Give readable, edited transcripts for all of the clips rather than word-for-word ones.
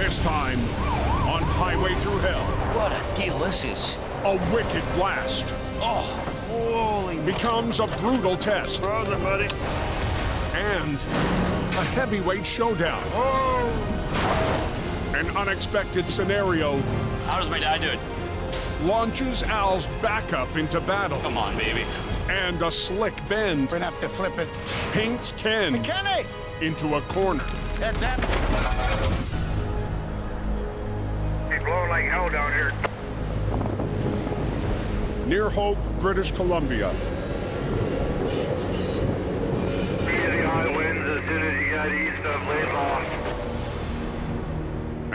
This time, on Highway Thru Hell, What a deal this is. a wicked blast Oh, holy. becomes a brutal test Frozen, buddy. and a heavyweight showdown. Oh! An unexpected scenario How does my dad do it? launches Al's backup into battle, Come on, baby. and a slick bend We're gonna have to flip it. paints Ken Kenny! into a corner. That's it. It's blowing like hell down here. Near Hope, British Columbia. Easy high winds as soon as you got east of Laidlaw.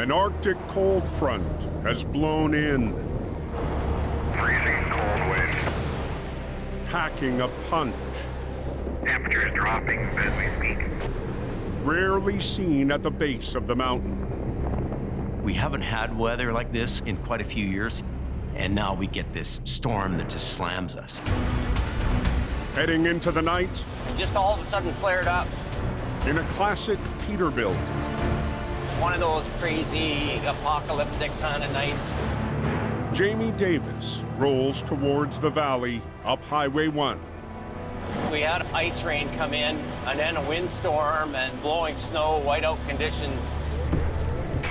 An Arctic cold front has blown in, Freezing cold wind. packing a punch Temperature is dropping as we speak. rarely seen at the base of the mountain. We haven't had weather like this in quite a few years, and now we get this storm that just slams us. Heading into the night And just all of a sudden flared up. in a classic Peterbilt. It's one of those crazy apocalyptic kind of nights. Jamie Davis rolls towards the valley up Highway 1. We had ice rain come in, and then a windstorm and blowing snow, whiteout conditions.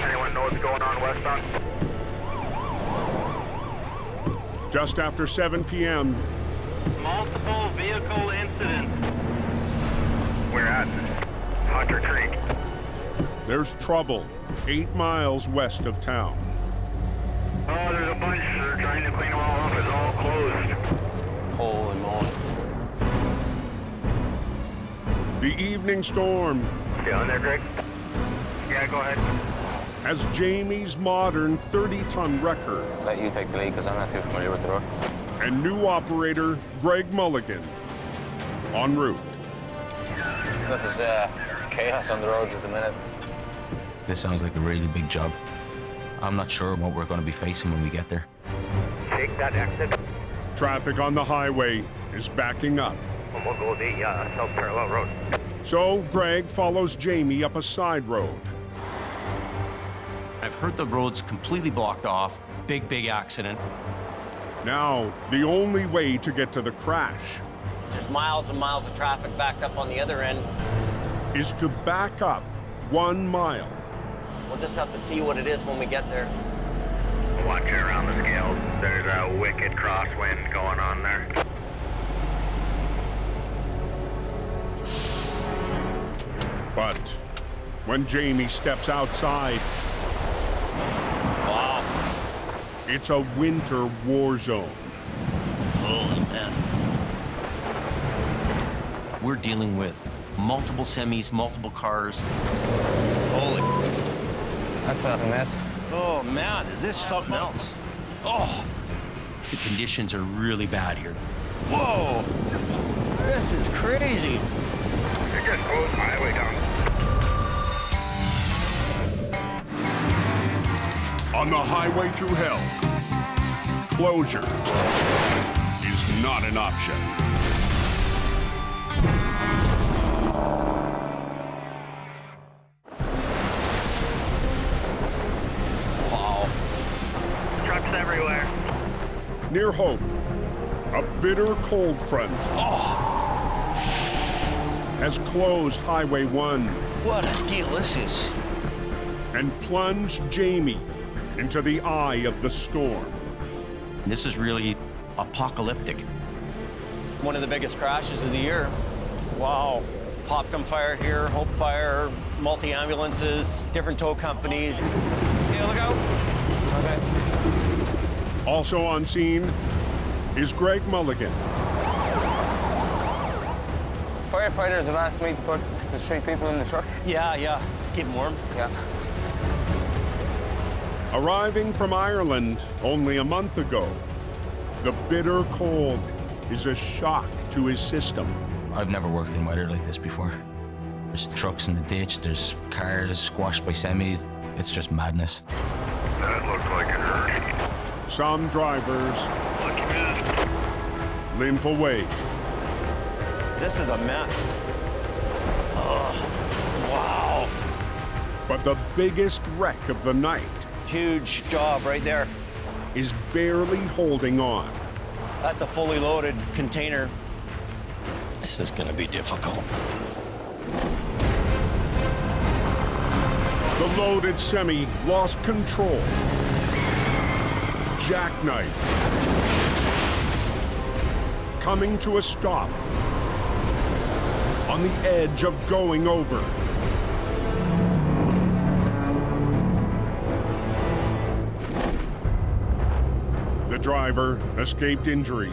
Anyone know what's going on westbound? Just after 7 p.m., Multiple vehicle incidents. We're at Hunter Creek. there's trouble 8 miles west of town. Oh, there's a bunch. They're trying to clean them all up. It's all closed. Holy moly. The evening storm You on there, Greg? Yeah, go ahead. has Jamie's modern 30-ton wrecker Let you take the lead because I'm not too familiar with the road. and new operator Greg Mulligan en route. There's chaos on the roads at the minute. This sounds like a really big job. I'm not sure what we're going to be facing when we get there. Take that exit. Traffic on the highway is backing up. And we'll go the South Parallel Road. So Greg follows Jamie up a side road. I've heard the road's completely blocked off. Big accident. Now, the only way to get to the crash There's miles and miles of traffic backed up on the other end. is to back up 1 mile. We'll just have to see what it is when we get there. Watching around the scales. There's a wicked crosswind going on there. But when Jamie steps outside, Wow. it's a winter war zone. Holy man. We're dealing with multiple semis, multiple cars. Holy. That's not a mess. Oh man, is this something else? Oh. The conditions are really bad here. Whoa. This is crazy. It just closed the highway down. On the Highway Thru Hell, closure is not an option. Wow. Trucks everywhere. Near Hope, a bitter cold front has closed Highway 1 What a deal this is. and plunged Jamie into the eye of the storm. This is really apocalyptic. One of the biggest crashes of the year. Wow. Popcom Fire here, Hope Fire, multi-ambulances, different tow companies. Okay, look out. Okay. Also on scene is Greg Mulligan. Firefighters have asked me to put the 3 people in the truck. Yeah. Keep them warm. Yeah. Arriving from Ireland only a month ago, the bitter cold is a shock to his system. I've never worked in weather like this before. There's trucks in the ditch, there's cars squashed by semis. It's just madness. That looks like it hurt. Some drivers Lucky miss. limp away. This is a mess. Oh, wow. But the biggest wreck of the night Huge job right there. is barely holding on. That's a fully loaded container. This is gonna be difficult. The loaded semi lost control. Jackknife. Coming to a stop. On the edge of going over. The driver escaped injury,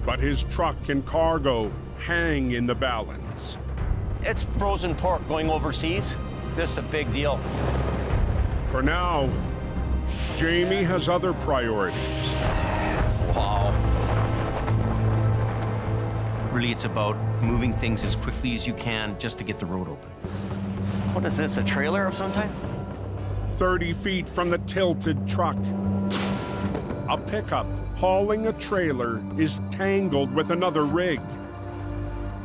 but his truck and cargo hang in the balance. It's frozen pork going overseas. This is a big deal. For now, Jamie has other priorities. Wow. Really, it's about moving things as quickly as you can just to get the road open. What is this, a trailer of some type? 30 feet from the tilted truck. A pickup hauling a trailer is tangled with another rig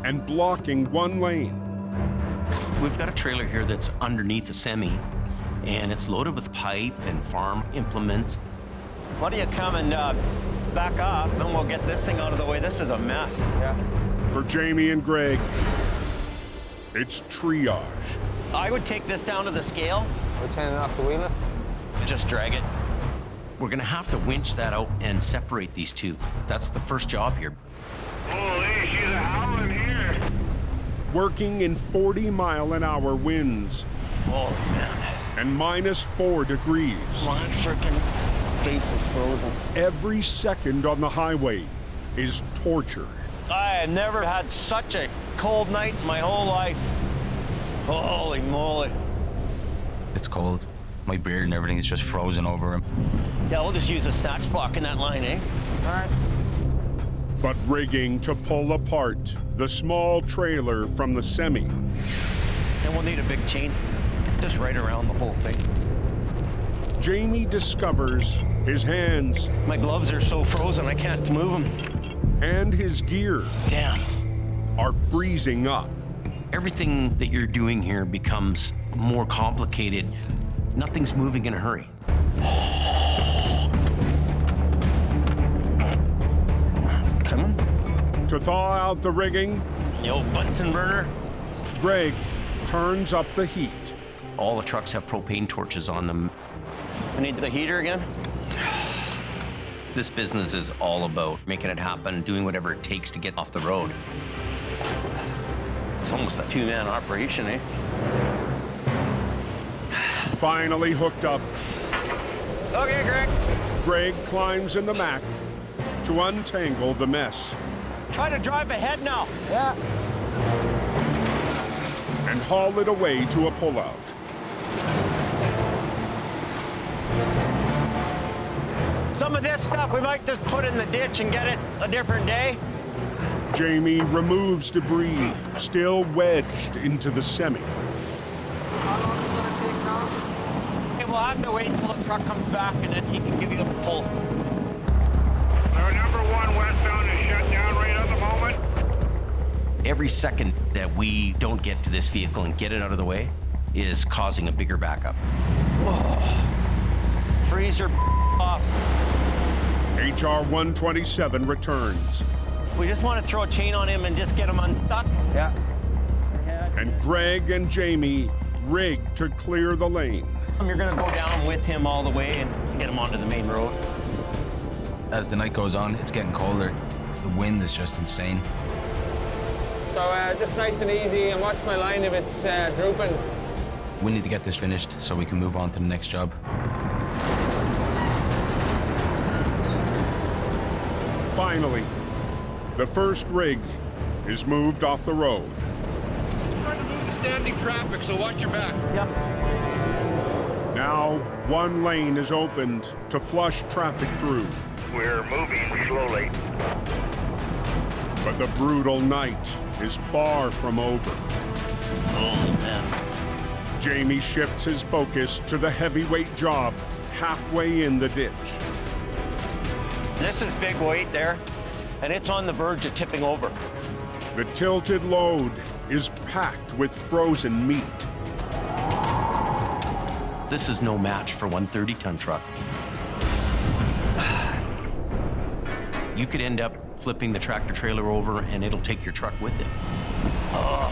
and blocking one lane. We've got a trailer here that's underneath a semi, and it's loaded with pipe and farm implements. Why don't you come and back up, and we'll get this thing out of the way. This is a mess. Yeah. For Jamie and Greg, it's triage. I would take this down to the scale. We're turning off the wheeler. Just drag it. We're gonna have to winch that out and separate these two. That's the first job here. Holy, she's a howling here. Working in 40-mile-an-hour winds Oh, man. and -4 degrees. My freaking face is frozen. Every second on the highway is torture. I have never had such a cold night in my whole life. Holy moly. It's cold. My beard and everything is just frozen over him. Yeah, we'll just use a snatch block in that line, eh? All right. But rigging to pull apart the small trailer from the semi. Then we'll need a big chain, just right around the whole thing. Jamie discovers his hands My gloves are so frozen, I can't move them. and his gear Damn. are freezing up. Everything that you're doing here becomes more complicated. Nothing's moving in a hurry. Come on. To thaw out the rigging, The old Bunsen burner. Greg turns up the heat. All the trucks have propane torches on them. We need the heater again. This business is all about making it happen, doing whatever it takes to get off the road. It's almost a two-man operation, eh? Finally hooked up, Okay, Greg. Greg climbs in the Mac to untangle the mess Try to drive ahead now. Yeah. and haul it away to a pullout. Some of this stuff we might just put in the ditch and get it a different day. Jamie removes debris still wedged into the semi. Okay, we'll have to wait until the truck comes back and then he can give you a pull. Our number 1 westbound is shut down right at the moment. Every second that we don't get to this vehicle and get it out of the way is causing a bigger backup. Freezer off. HR 127 returns, We just want to throw a chain on him and just get him unstuck. Yeah. and Greg and Jamie rig to clear the lane. You're going to go down with him all the way and get him onto the main road. As the night goes on, it's getting colder. The wind is just insane. So just nice and easy, and watch my line if it's drooping. We need to get this finished so we can move on to the next job. Finally, the first rig is moved off the road. Trying to move the standing traffic, so watch your back. Yep. Now, one lane is opened to flush traffic through. We're moving slowly. But the brutal night is far from over. Oh, man. Jamie shifts his focus to the heavyweight job halfway in the ditch. This is big weight there, and it's on the verge of tipping over. The tilted load is packed with frozen meat. This is no match for one 30-ton truck. You could end up flipping the tractor trailer over and it'll take your truck with it. Oh,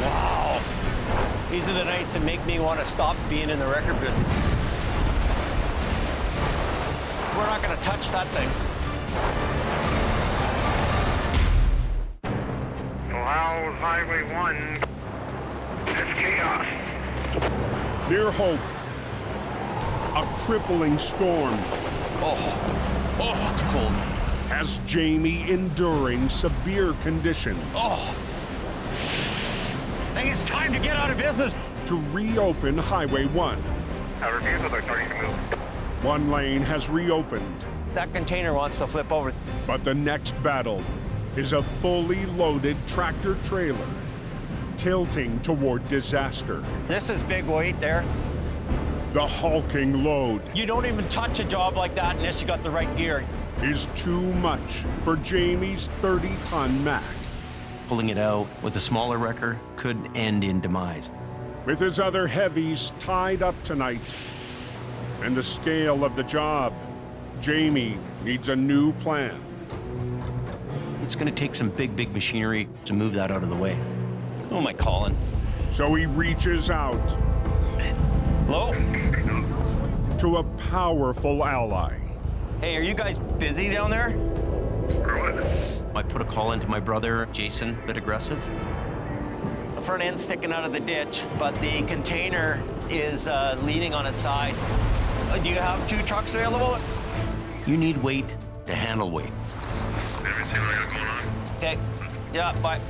wow. These are the nights that make me want to stop being in the record business. We're not going to touch that thing. Well, Highway 1, it's chaos. Near Hope, a crippling storm Oh, it's cold. has Jamie enduring severe conditions. Oh. I think it's time to get out of business. To reopen Highway 1. I refuse with authority to move. One lane has reopened, That container wants to flip over. but the next battle is a fully loaded tractor trailer tilting toward disaster. This is big weight there. The hulking load You don't even touch a job like that unless you got the right gear. is too much for Jamie's 30-ton Mack. Pulling it out with a smaller wrecker could end in demise. With his other heavies tied up tonight and the scale of the job, Jamie needs a new plan. It's going to take some big machinery to move that out of the way. Who am I calling? So he reaches out Hello? to a powerful ally. Hey, are you guys busy down there? I put a call into my brother, Jason, a bit aggressive. The front end's sticking out of the ditch, but the container is leaning on its side. Do you have 2 trucks available? You need weight to handle weight. Never seen what I got going on. Okay. Yeah, bye.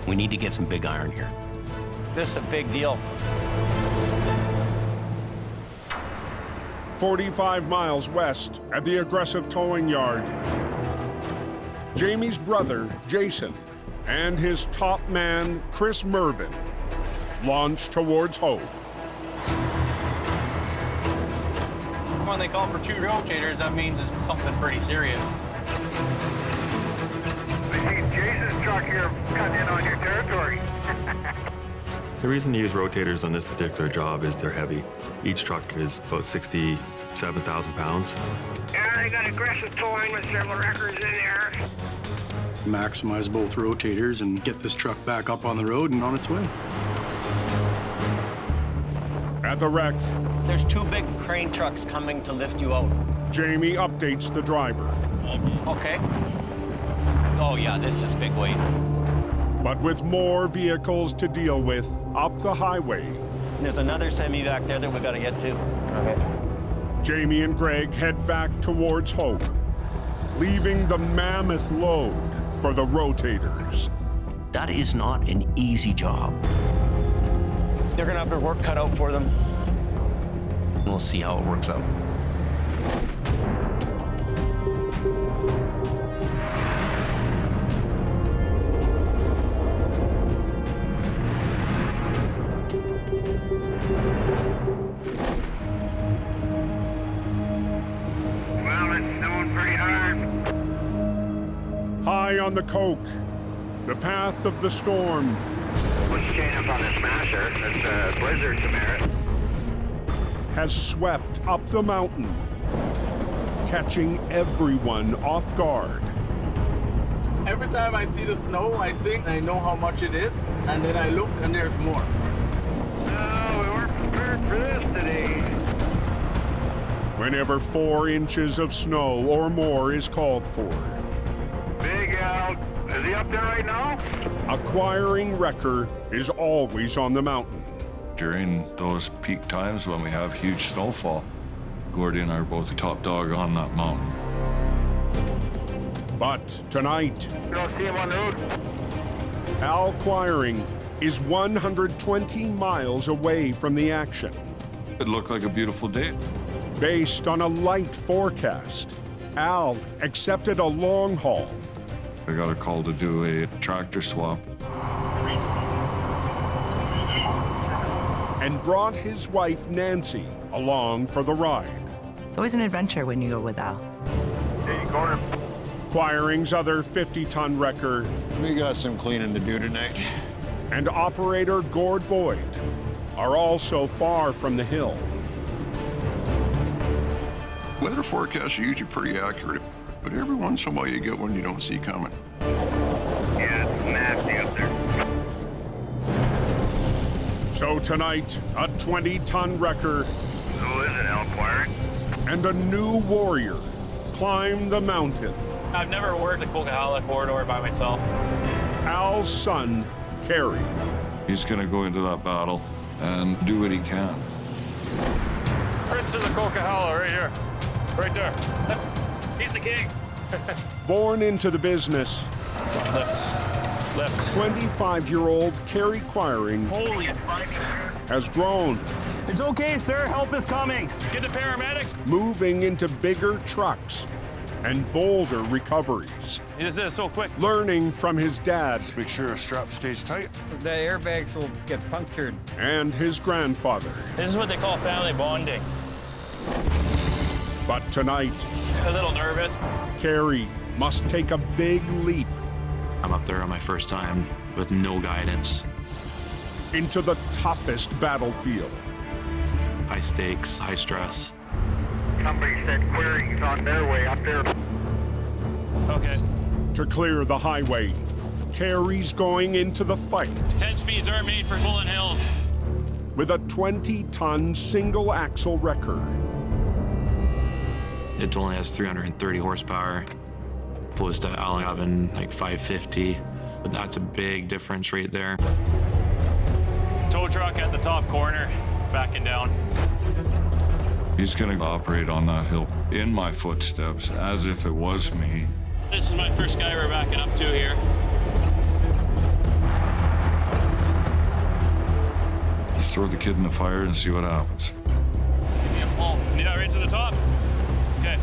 We need to get some big iron here. This is a big deal. 45 miles west at the aggressive towing yard, Jamie's brother, Jason, and his top man, Chris Mervin, launch towards Hope. When they call for 2 rotators, that means it's something pretty serious. I see Jason's truck here cutting in on your territory. The reason to use rotators on this particular job is they're heavy. Each truck is about 67,000 pounds. Yeah, they got aggressive towing with several records in there. Maximize both rotators and get this truck back up on the road and on its way. At the wreck, There's 2 big crane trucks coming to lift you out. Jamie updates the driver. Okay. Oh yeah, this is big weight. But with more vehicles to deal with up the highway, There's another semi back there that we gotta get to. Okay. Jamie and Greg head back towards Hope, leaving the mammoth load for the rotators. That is not an easy job. They're gonna have their work cut out for them. We'll see how it works out. Well, it's snowing pretty hard. High on the Coq, the path of the storm, Let's change up on this Smasher. It's a blizzard to merit. has swept up the mountain, catching everyone off guard. Every time I see the snow, I think I know how much it is, and then I look and there's more. No, we weren't prepared for this today. Whenever 4 inches of snow or more is called for, Big Al, is he up there right now? acquiring wrecker is always on the mountain. During those peak times when we have huge snowfall, Gordy and I are both the top dog on that mountain. But tonight, You don't see him on the road? Al Quiring is 120 miles away from the action. It looked like a beautiful day. Based on a light forecast, Al accepted a long haul I got a call to do a tractor swap. and brought his wife Nancy along for the ride. It's always an adventure when you go with Al. Hey, corner. Quiring's other 50-ton wrecker We got some cleaning to do tonight. and operator Gord Boyd are also far from the hill. Weather forecasts are usually pretty accurate, but every once in a while you get one you don't see coming. Yeah, it's nasty up there. So tonight, a 20-ton wrecker Who is it, Elquire? and a new warrior climb the mountain. I've never worked the Coquihalla corridor by myself. Al's son, Cary. He's gonna go into that battle and do what he can. Prince of the Coquihalla, right here. Right there. He's the king. Born into the business, Left. 25-year-old Cary Quiring Holy. has grown, It's okay, sir. Help is coming. Get the paramedics. moving into bigger trucks and bolder recoveries, He just did it so quick. learning from his dad Make sure your strap stays tight. The airbags will get punctured. and his grandfather. This is what they call family bonding. But tonight, A little nervous. Cary must take a big leap I'm up there on my first time with no guidance. into the toughest battlefield. High stakes, high stress. Somebody said queries on their way up there. Okay. To clear the highway, Cary's going into the fight 10 speeds aren't made for pulling hills. with a 20-ton single-axle wrecker. It only has 330 horsepower, opposed to Al having like 550. But that's a big difference right there. Tow truck at the top corner, backing down. He's gonna operate on that hill in my footsteps as if it was me. This is my first guy we're backing up to here. Just throw the kid in the fire and see what happens. Give me a pull. Yeah, right to the top. Okay.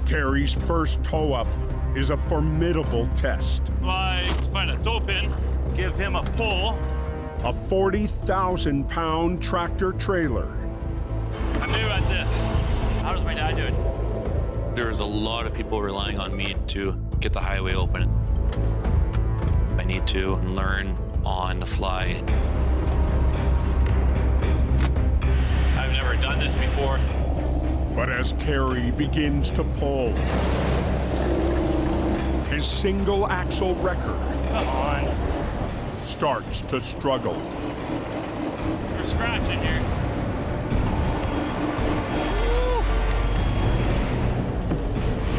Cary's first tow-up is a formidable test. Find a tow pin, give him a pull. A 40,000-pound tractor trailer. I'm new at this. How does my dad do it? There's a lot of people relying on me to get the highway open. I need to learn on the fly. I've never done this before. But as Cary begins to pull, his single-axle wrecker Come on. starts to struggle. We're scratching here.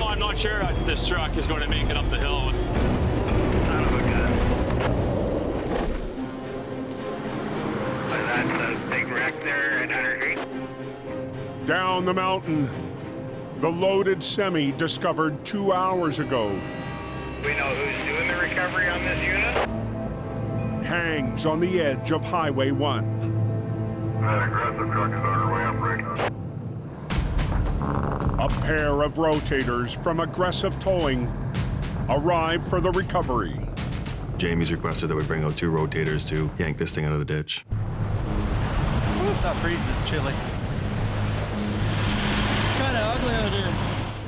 Oh, I'm not sure that this truck is going to make it up the hill. Son of a gun. That's a big wreck there at 100 feet. Down the mountain, the loaded semi discovered 2 hours ago We know who's doing the recovery on this unit? hangs on the edge of Highway 1. That aggressive truck is on her way up right now. A pair of rotators from Aggressive Towing arrive for the recovery. Jamie's requested that we bring out 2 rotators to yank this thing out of the ditch. That breeze is chilly. Kind of ugly out here.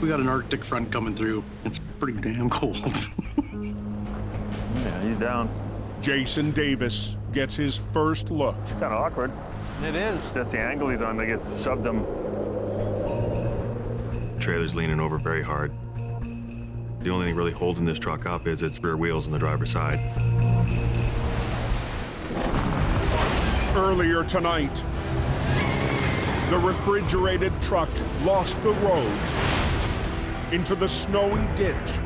We got an Arctic front coming through. It's pretty damn cold. Yeah, he's down. Jason Davis gets his first look. Kind of awkward. It is. Just the angle he's on, I guess, shoved him. Trailer's leaning over very hard. The only thing really holding this truck up is its rear wheels on the driver's side. Earlier tonight, the refrigerated truck lost the road into the snowy ditch,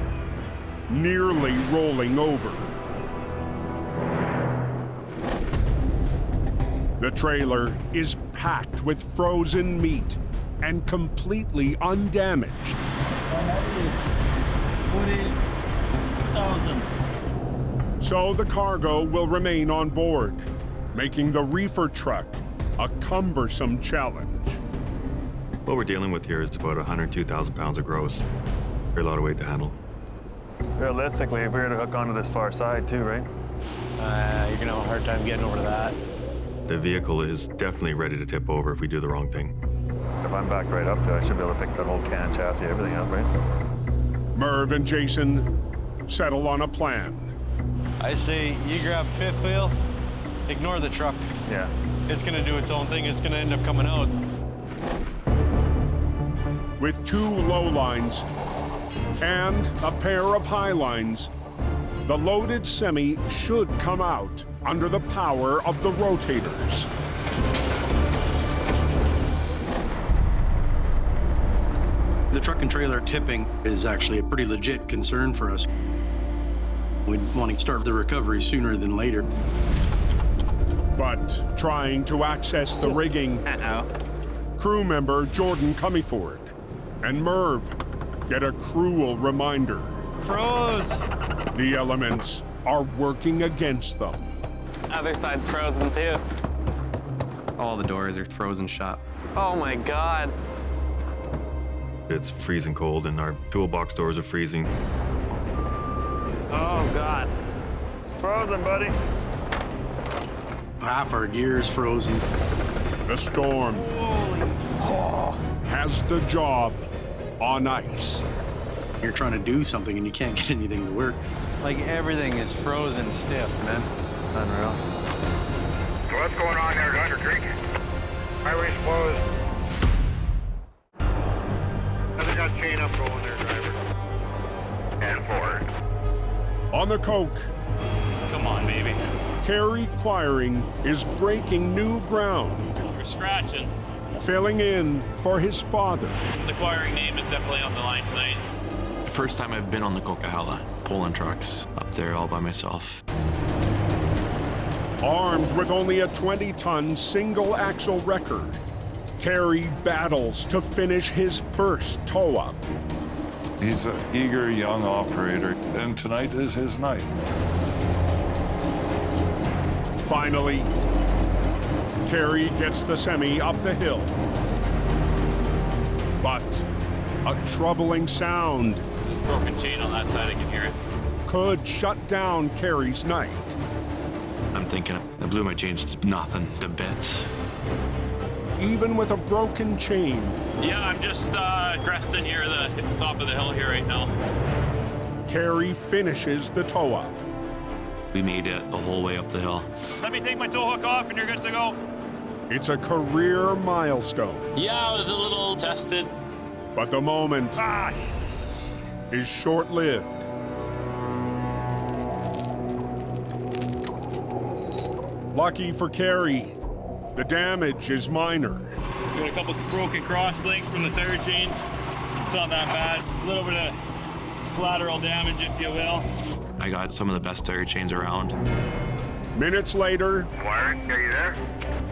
nearly rolling over. The trailer is packed with frozen meat and completely undamaged. 40,000. So the cargo will remain on board, making the reefer truck a cumbersome challenge. What we're dealing with here is about 102,000 pounds of gross. Very lot of weight to handle. Realistically, if we were to hook onto this far side too, right? You're gonna have a hard time getting over to that. The vehicle is definitely ready to tip over if we do the wrong thing. If I'm backed right up to it, I should be able to pick that whole can, chassis, everything up, right? Merv and Jason settle on a plan. I say you grab fifth wheel, Ignore the truck. Yeah. It's gonna do its own thing. It's gonna end up coming out. With 2 low lines and a pair of high lines, the loaded semi should come out under the power of the rotators. The truck and trailer tipping is actually a pretty legit concern for us. We want to start the recovery sooner than later. But trying to access the rigging, crew member Jordan Cummyford and Merv get a cruel reminder. Froze. The elements are working against them. Other side's frozen too. All the doors are frozen shut. Oh my God. It's freezing cold and our toolbox doors are freezing. Oh God. It's frozen, buddy. Half our gear is frozen. The storm has the job on ice. You're trying to do something and you can't get anything to work. Like everything is frozen stiff, man. Unreal. So what's going on there at Hunter Creek? Highway's closed. Nothing got chain up going there, driver. And forward. On the Coq, Come on, baby. Cary Quiring is breaking new ground, We're scratching. filling in for his father. The acquiring name is definitely on the line tonight. First time I've been on the Coca-Cola, pulling trucks up there all by myself. Armed with only a 20-ton single-axle wrecker, Cary battles to finish his first tow-up. He's an eager young operator, and tonight is his night. Finally, Cary gets the semi up the hill. But a troubling sound Broken chain on that side, I can hear it. could shut down Cary's night. I'm thinking I blew my chains to nothing, to bits. Even with a broken chain, Yeah, I'm just cresting here, the top of the hill here right now. Cary finishes the tow-up. We made it the whole way up the hill. Let me take my tow hook off and you're good to go. It's a career milestone, Yeah, I was a little tested. but the moment is short-lived. Lucky for Cary, the damage is minor. Got a couple broken cross links from the tire chains. It's not that bad. A little bit of collateral damage, if you will. I got some of the best tire chains around. Minutes later, Wiring, are you there?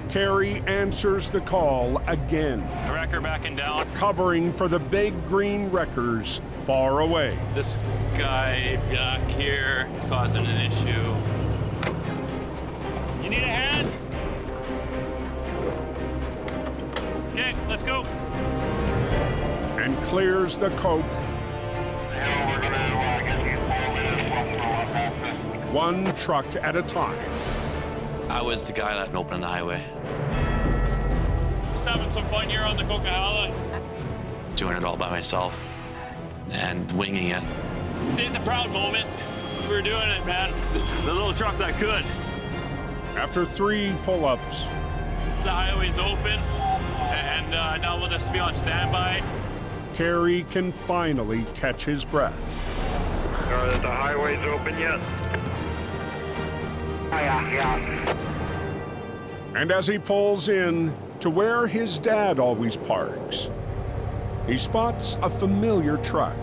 Cary answers the call again, The wrecker backing down. covering for the big green wreckers far away. This guy back here is causing an issue. You need a hand? Okay, let's go. And clears the Coq one truck at a time. I was the guy that opened the highway. Just having some fun here on the Coca-Cola. Doing it all by myself and winging it. It's a proud moment. We're doing it, man. The little truck that could. After 3 pull-ups, The highway's open, and now we'll just be on standby. Cary can finally catch his breath. Are the highways open yet? Yeah. And as he pulls in to where his dad always parks, he spots a familiar truck.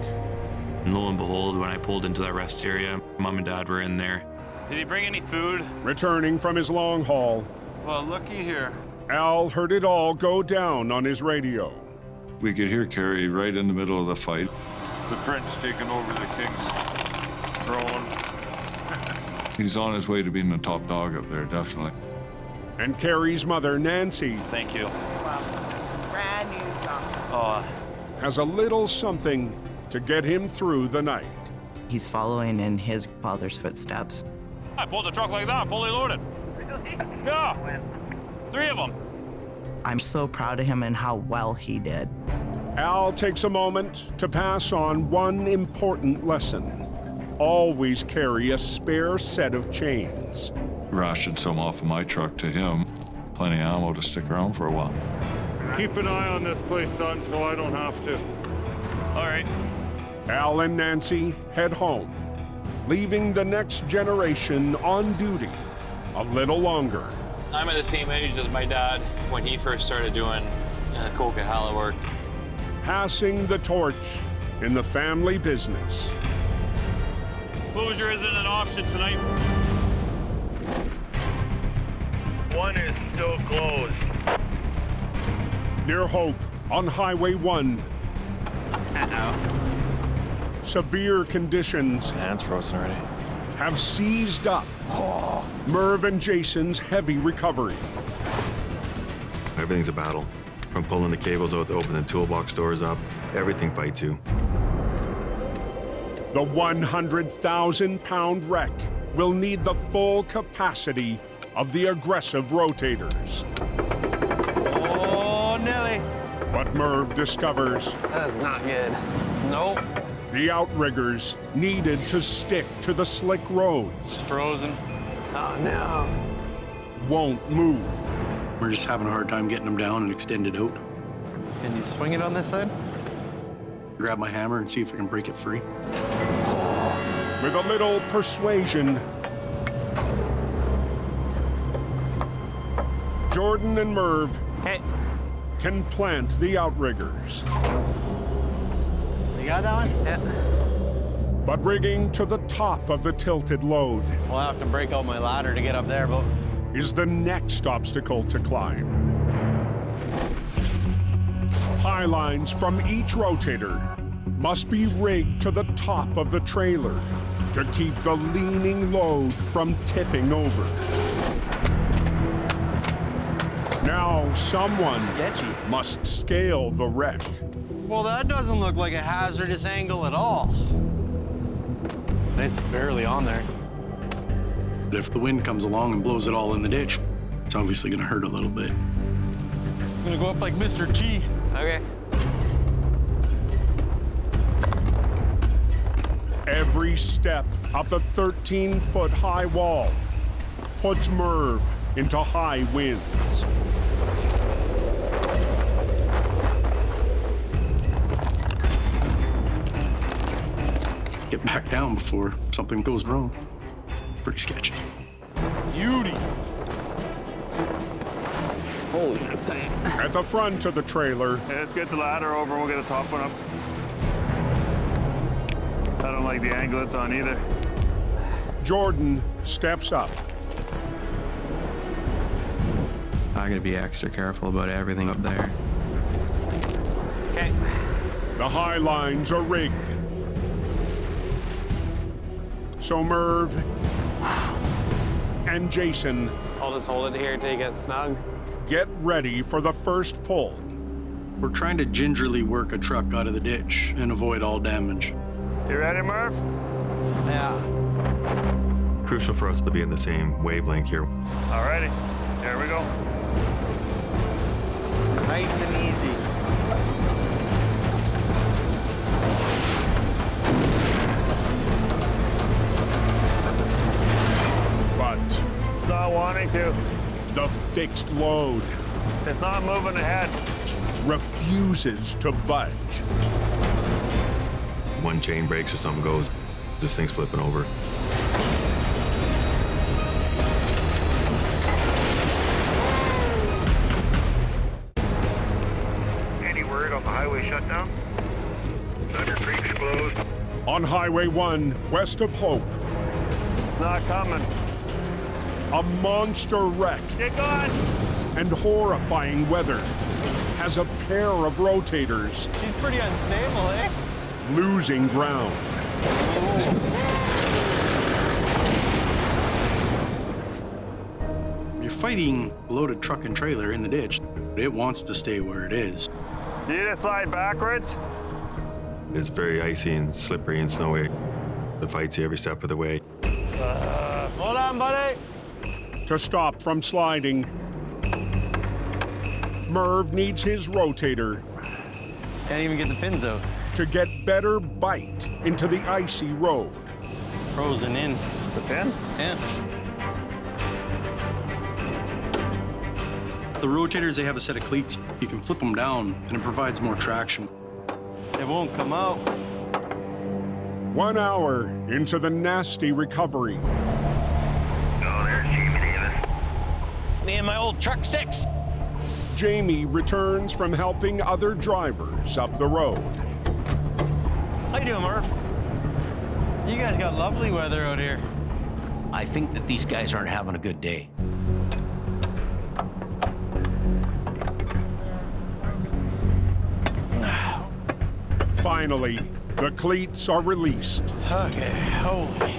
And lo and behold, when I pulled into that rest area, Mom and Dad were in there. Did he bring any food? Returning from his long haul, Well, looky here. Al heard it all go down on his radio. We could hear Cary right in the middle of the fight. The French taking over the King's throne. He's on his way to being the top dog up there, definitely. And Cary's mother, Nancy, Thank you. Brand new stuff. Oh, has a little something to get him through the night. He's following in his father's footsteps. I pulled a truck like that, fully loaded. Really? Yeah. 3 of them. I'm so proud of him and how well he did. Al takes a moment to pass on one important lesson. Always carry a spare set of chains. rationed some off of my truck to him. Plenty of ammo to stick around for a while. Keep an eye on this place, son, so I don't have to. All right. Al and Nancy head home, leaving the next generation on duty a little longer. I'm at the same age as my dad when he first started doing Coq Summit work. Passing the torch in the family business. Closure isn't an option tonight. One is still closed. Near Hope on Highway 1. Severe conditions. Hands frozen already. Have seized up Merv and Jason's heavy recovery. Everything's a battle. From pulling the cables out to opening toolbox doors up, everything fights you. The 100,000-pound wreck will need the full capacity of the aggressive rotators. Oh, Nelly. But Merv discovers That is not good. Nope. the outriggers needed to stick to the slick roads It's frozen. Oh, no. won't move. We're just having a hard time getting them down and extended out. Can you swing it on this side? Grab my hammer and see if I can break it free. With a little persuasion, Jordan and Merv can plant the outriggers. You got that one? Yeah. But rigging to the top of the tilted load We'll have to break out my ladder to get up there, but is the next obstacle to climb. High lines from each rotator must be rigged to the top of the trailer to keep the leaning load from tipping over. Now someone must scale the wreck. well, that doesn't look like a hazardous angle at all. It's barely on there. But if the wind comes along and blows it all in the ditch, it's obviously gonna hurt a little bit. I'm gonna go up like Mr. T. Okay. Every step up the 13-foot high wall puts Merv into high winds. Get back down before something goes wrong. Pretty sketchy. Beauty. Holy, that's tight. At the front of the trailer, Hey, let's get the ladder over and we'll get the top one up. I don't like the angle it's on either. Jordan steps up. I gotta be extra careful about everything up there. Okay. The high lines are rigged. So Merv and Jason I'll just hold it here till you get snug. get ready for the first pull. We're trying to gingerly work a truck out of the ditch and avoid all damage. You ready, Murph? Yeah. Crucial for us to be in the same wavelength here. Alrighty, here we go. Nice and easy. But It's not wanting to. the fixed load It's not moving ahead. refuses to budge. One chain breaks or something goes, this thing's flipping over. Any word on the highway shutdown? Thunder Creek's closed. On Highway 1, west of Hope, It's not coming. a monster wreck Get going. and horrifying weather has a pair of rotators She's pretty unstable, eh? losing ground. You're fighting a loaded truck and trailer in the ditch. It wants to stay where it is. You need to slide backwards. It's very icy and slippery and snowy. It fights you every step of the way. Hold on, buddy. To stop from sliding, Merv needs his rotator Can't even get the pins out. to get better bite into the icy road. Frozen in. The pin? Yeah. The rotators, they have a set of cleats. You can flip them down, and it provides more traction. It won't come out. 1 hour into the nasty recovery. Oh, there's Jamie Davis. Me and my old truck 6. Jamie returns from helping other drivers up the road. How you doing, Murph? You guys got lovely weather out here. I think that these guys aren't having a good day. Finally, the cleats are released. Okay, holy.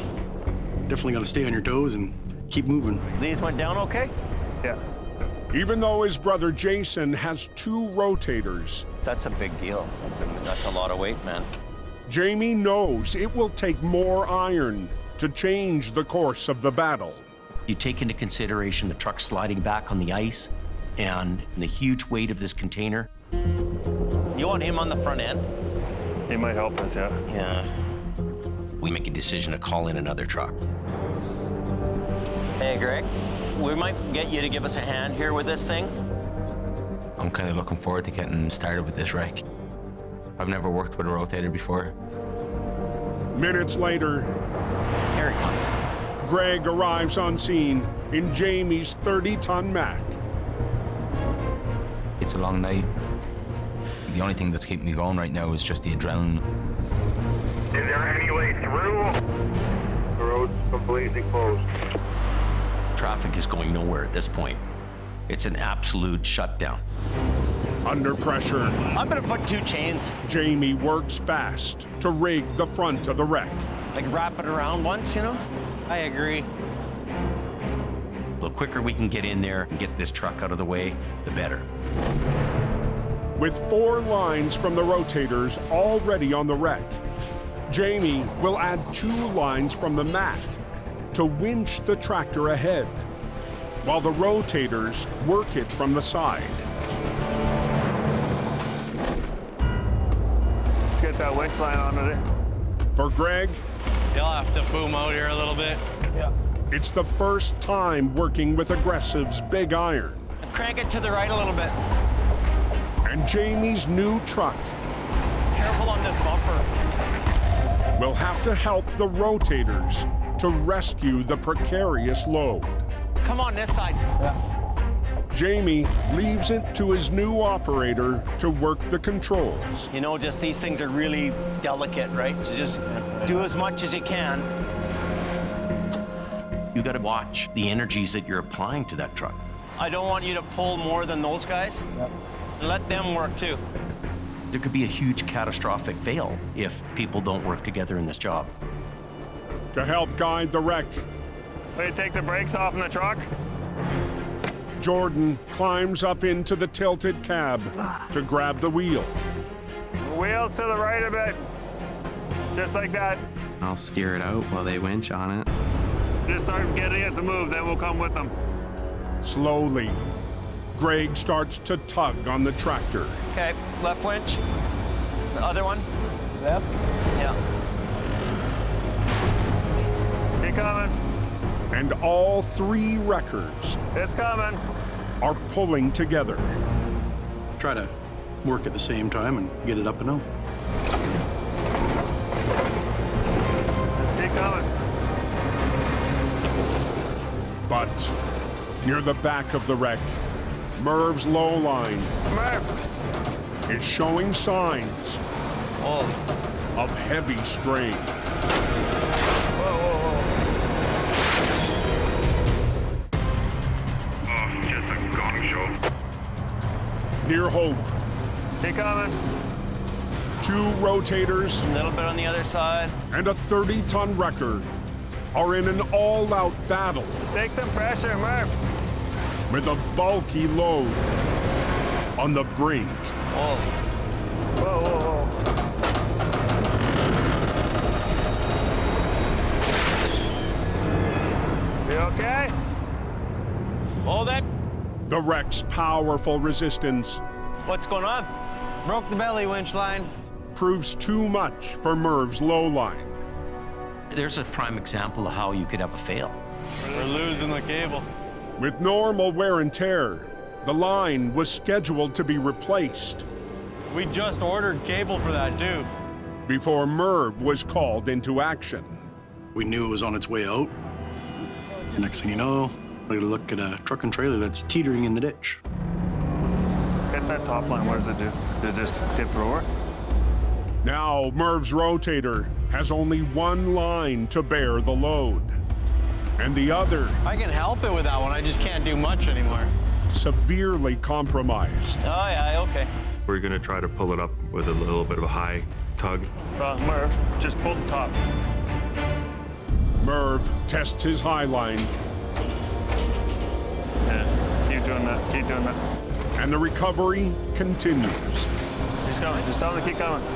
Definitely got to stay on your toes and keep moving. These went down okay? Yeah. Even though his brother Jason has 2 rotators, That's a big deal. That's a lot of weight, man. Jamie knows it will take more iron to change the course of the battle. You take into consideration the truck sliding back on the ice and the huge weight of this container. You want him on the front end? He might help us, yeah. Yeah. We make a decision to call in another truck. Hey, Greg, we might get you to give us a hand here with this thing. I'm kind of looking forward to getting started with this wreck. I've never worked with a rotator before. Minutes later, Here it comes. Greg arrives on scene in Jamie's 30-ton Mack. It's a long night. The only thing that's keeping me going right now is just the adrenaline. Is there any way through? The road's completely closed. Traffic is going nowhere at this point. It's an absolute shutdown. Under pressure, I'm gonna put 2 chains. Jamie works fast to rig the front of the wreck. Like wrap it around once, you know? I agree. The quicker we can get in there and get this truck out of the way, the better. With 4 lines from the rotators already on the wreck, Jamie will add 2 lines from the Mack to winch the tractor ahead, while the rotators work it from the side. Let's get that winch line onto it. For Greg, You'll have to boom out here a little bit. Yeah. it's the first time working with Aggressive's big iron. Crank it to the right a little bit. And Jamie's new truck Careful on this bumper. will have to help the rotators to rescue the precarious load. Come on this side. Yeah. Jamie leaves it to his new operator to work the controls. You know, just these things are really delicate, right? So just do as much as you can. You got to watch the energies that you're applying to that truck. I don't want you to pull more than those guys. Yep. Let them work too. There could be a huge catastrophic fail if people don't work together in this job. To help guide the wreck, Will you take the brakes off in the truck? Jordan climbs up into the tilted cab to grab the wheel. Wheels to the right a bit. Just like that. I'll steer it out while they winch on it. Just start getting it to move, then we'll come with them. Slowly, Greg starts to tug on the tractor. Okay, left winch. The other one. Left. Yeah. Keep coming. And all 3 wreckers It's coming. are pulling together. Try to work at the same time and get it up and out. Just keep coming. But near the back of the wreck, Merv's low line is showing signs of heavy strain. Near hope. Keep coming. 2 rotators, A little bit on the other side. and a 30-ton wrecker are in an all-out battle Take the pressure, Murph. with a bulky load on the brink. Oh. Whoa, whoa, whoa. You okay? Hold it. The wreck's powerful resistance What's going on? Broke the belly winch line. proves too much for Merv's low line. There's a prime example of how you could have a fail. We're losing the cable. With normal wear and tear, The line was scheduled to be replaced We just ordered cable for that too. before Merv was called into action. We knew it was on its way out. Next thing you know, we look at a truck and trailer that's teetering in the ditch. Hit that top line, what does it do? Does this tip it over? Now Merv's rotator has only one line to bear the load, and the other I can help it with that one, I just can't do much anymore. severely compromised. Oh yeah, okay. We're gonna try to pull it up with a little bit of a high tug. Merv, just pull the top. Merv tests his high line, Yeah, keep doing that, keep doing that. and the recovery continues. He's coming, just tell him to keep coming.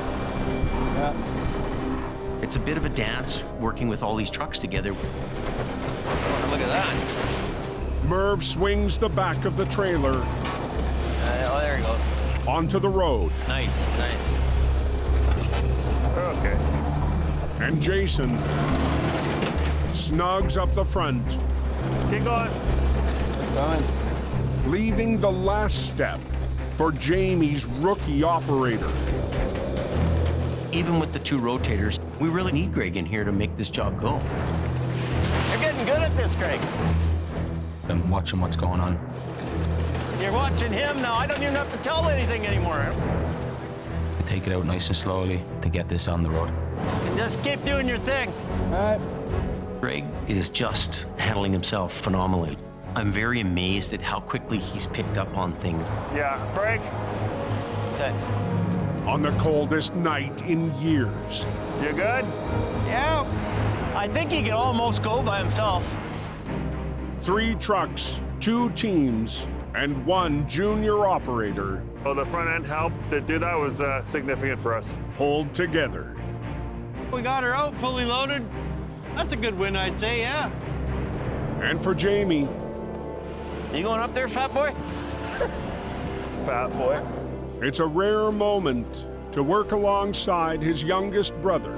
It's a bit of a dance working with all these trucks together. Look at that. Merv swings the back of the trailer Oh, there he goes. onto the road, Nice, nice. Okay. and Jason snugs up the front, Keep going. leaving the last step for Jamie's rookie operator. Even with the two rotators, we really need Greg in here to make this job go. You're getting good at this, Greg. I'm watching what's going on. You're watching him now. I don't even have to tell anything anymore. I take it out nice and slowly to get this on the road. Just keep doing your thing. Greg is just handling himself phenomenally. I'm very amazed at how quickly he's picked up on things. Yeah, break. Okay. On the coldest night in years, You good? Yeah. I think he can almost go by himself. 3 trucks, 2 teams, and 1 junior operator Well, the front end help to do that was significant for us. pulled together. We got her out fully loaded. That's a good win, I'd say, yeah. And for Jamie, You going up there, fat boy? Fat boy. it's a rare moment to work alongside his youngest brother.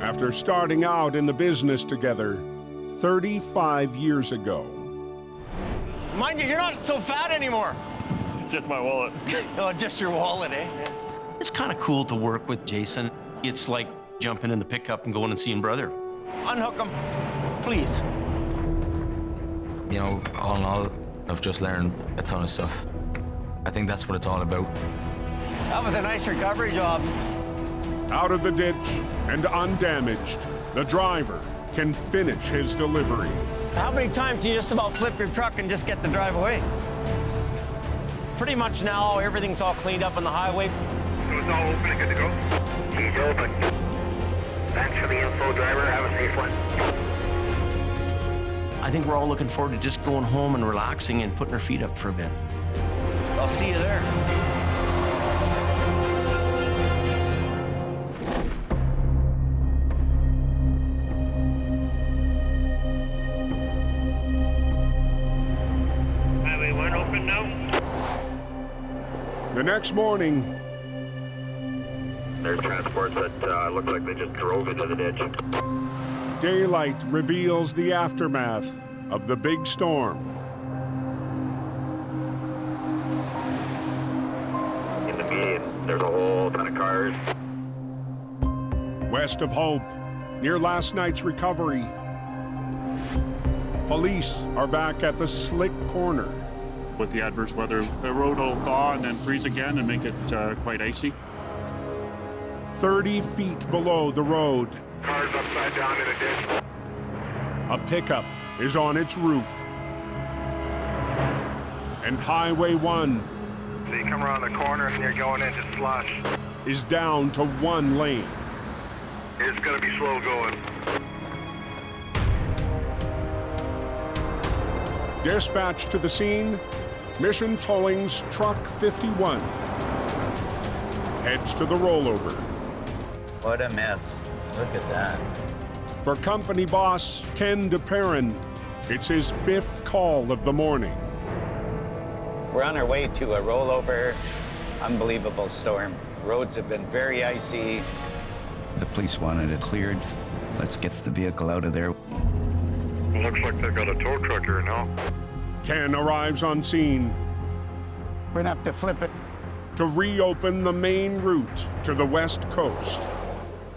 After starting out in the business together 35 years ago. Mind you, you're not so fat anymore. Just my wallet. Oh, just your wallet, eh? It's kind of cool to work with Jason. It's like jumping in the pickup and going and seeing brother. Unhook him, please. You know, all in all, I've just learned a ton of stuff. I think that's what it's all about. That was a nice recovery job. Out of the ditch and undamaged, the driver can finish his delivery. How many times do you just about flip your truck and just get the drive away? Pretty much now, everything's all cleaned up on the highway. It was all open and good to go. He's open. Thanks for the info, driver. Have a safe one. I think we're all looking forward to just going home and relaxing and putting our feet up for a bit. I'll see you there. Highway 1 open now. The next morning, There's transports that look like they just drove into the ditch. daylight reveals the aftermath of the big storm. In the median, there's a whole ton of cars. West of Hope, near last night's recovery, police are back at the slick corner. With the adverse weather, the road will thaw and then freeze again and make it quite icy. 30 feet below the road, Cars upside down in a ditch. a pickup is on its roof. And Highway 1 So you come around the corner and you're going into slush. is down to 1 lane. It's gonna be slow going. Dispatched to the scene, Mission Tolling's Truck 51 heads to the rollover. What a mess. Look at that. For company boss Ken DePerrin, it's his 5th call of the morning. We're on our way to a rollover. Unbelievable storm. Roads have been very icy. The police wanted it cleared. Let's get the vehicle out of there. Looks like they've got a tow truck here now. Ken arrives on scene We're gonna have to flip it. to reopen the main route to the west coast.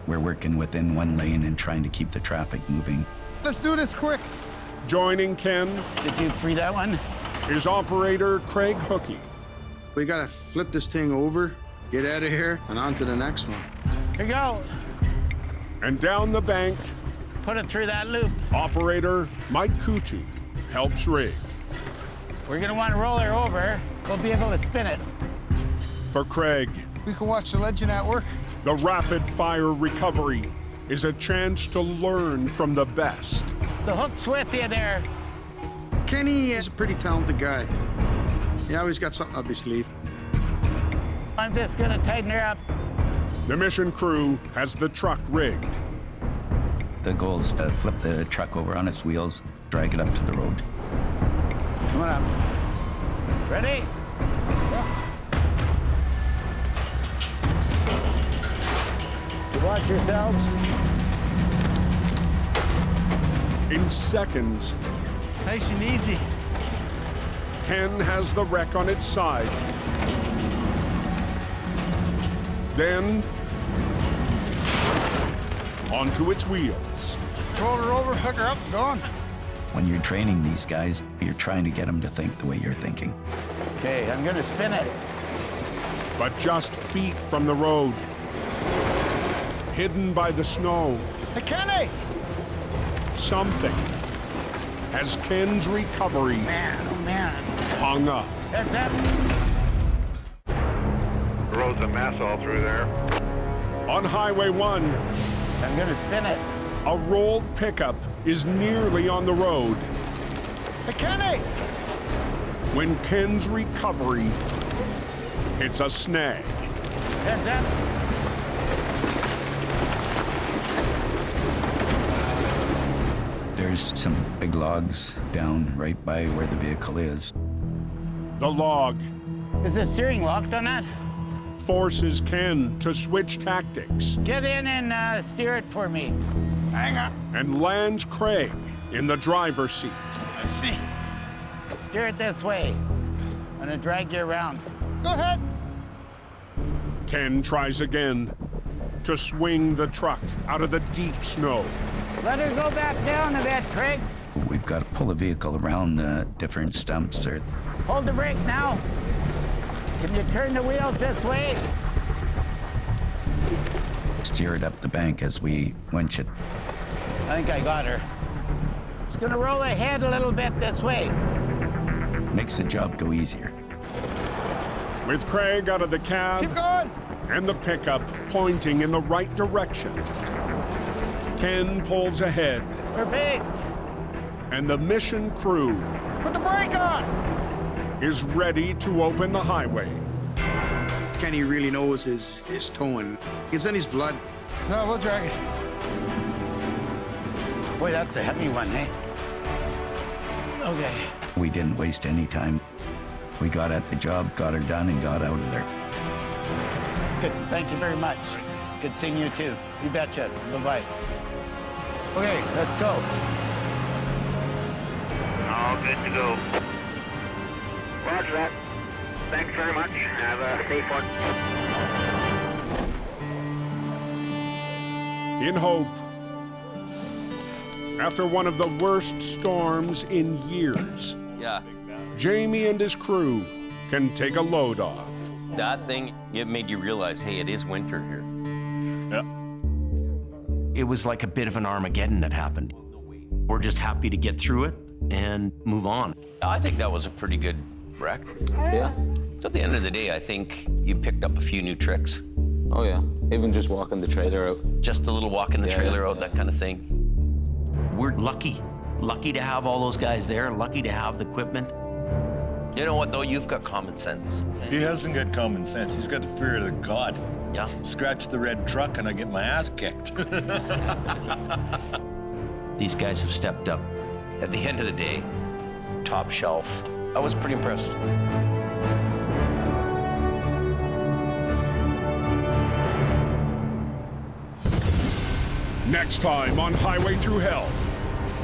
We're working within one lane and trying to keep the traffic moving. Let's do this quick. Joining Ken Did you free that one? is operator Craig Hookey. We gotta flip this thing over, get out of here, and on to the next one. Here you go. And down the bank, Put it through that loop. operator Mike Kutu helps rig. We're gonna want to roll her over. We'll be able to spin it. For Craig, We can watch the legend at work. the rapid fire recovery is a chance to learn from the best. The hook's with you there. Kenny is a pretty talented guy. He always got something up his sleeve. I'm just gonna tighten her up. The mission crew has the truck rigged. The goal is to flip the truck over on its wheels, drag it up to the road. Come on up. Ready? Watch yourselves. In seconds, Nice and easy. Ken has the wreck on its side. Then, onto its wheels. Roll her over, hook her up, gone. When you're training these guys, you're trying to get them to think the way you're thinking. Okay, I'm gonna spin it. But just feet from the road, hidden by the snow, Hey, Kenny! something has Ken's recovery Man, hung up. That's it. The road's a mess all through there. On Highway 1, I'm gonna spin it. a rolled pickup is nearly on the road Hey, Kenny! when Ken's recovery hits a snag. That's it. There's some big logs down right by where the vehicle is. The log Is the steering locked on that? forces Ken to switch tactics Get in and steer it for me. Hang on. and lands Craig in the driver's seat. Let's see. Steer it this way. I'm gonna drag you around. Go ahead. Ken tries again to swing the truck out of the deep snow. Let her go back down a bit, Craig. We've got to pull the vehicle around different stumps. Or... Hold the brake now. Can you turn the wheels this way? Steer it up the bank as we winch it. I think I got her. Just gonna roll ahead a little bit this way. Makes the job go easier. With Craig out of the cab Keep going. and the pickup pointing in the right direction, Ken pulls ahead Perfect. and the mission crew Put the brake on. is ready to open the highway. Kenny really knows his towing. It's in his blood. No, we'll drag it. Boy, that's a heavy one, eh? Okay. We didn't waste any time. We got at the job, got her done, and got out of there. Good. Thank you very much. Good seeing you, too. You betcha. Bye-bye. Okay, let's go. All good to go. Roger that. Thanks very much. Have a safe one. In hope, after one of the worst storms in years, Yeah. Jamie and his crew can take a load off. That thing, it made you realize, hey, it is winter here. Yeah. It was like a bit of an Armageddon that happened. We're just happy to get through it and move on. I think that was a pretty good wreck. Yeah. So at the end of the day, I think you picked up a few new tricks. Oh, yeah. Even just walking the trailer out. Just a little walk in the Yeah, trailer yeah, out, that kind of thing. We're lucky. Lucky to have all those guys there, lucky to have the equipment. You know what, though? You've got common sense. He hasn't got common sense. He's got the fear of the God. Yeah. Scratch the red truck and I get my ass kicked. These guys have stepped up. At the end of the day, top shelf. I was pretty impressed. Next time on Highway Thru Hell,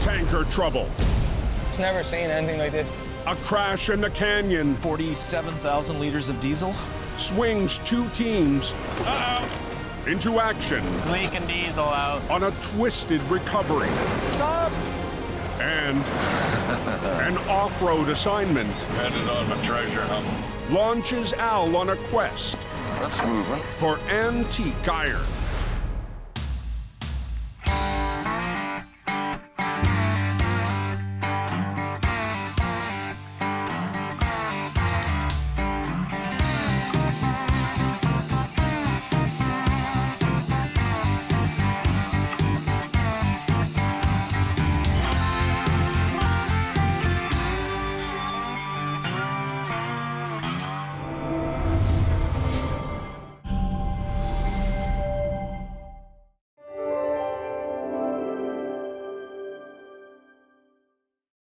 tanker trouble. It's never seen anything like this. A crash in the canyon 47,000 liters of diesel. swings two teams into action Leaking diesel out. on a twisted recovery. Stop! And an off-road assignment Headed on my treasure hunt. launches Al on a quest That's moving. for antique iron.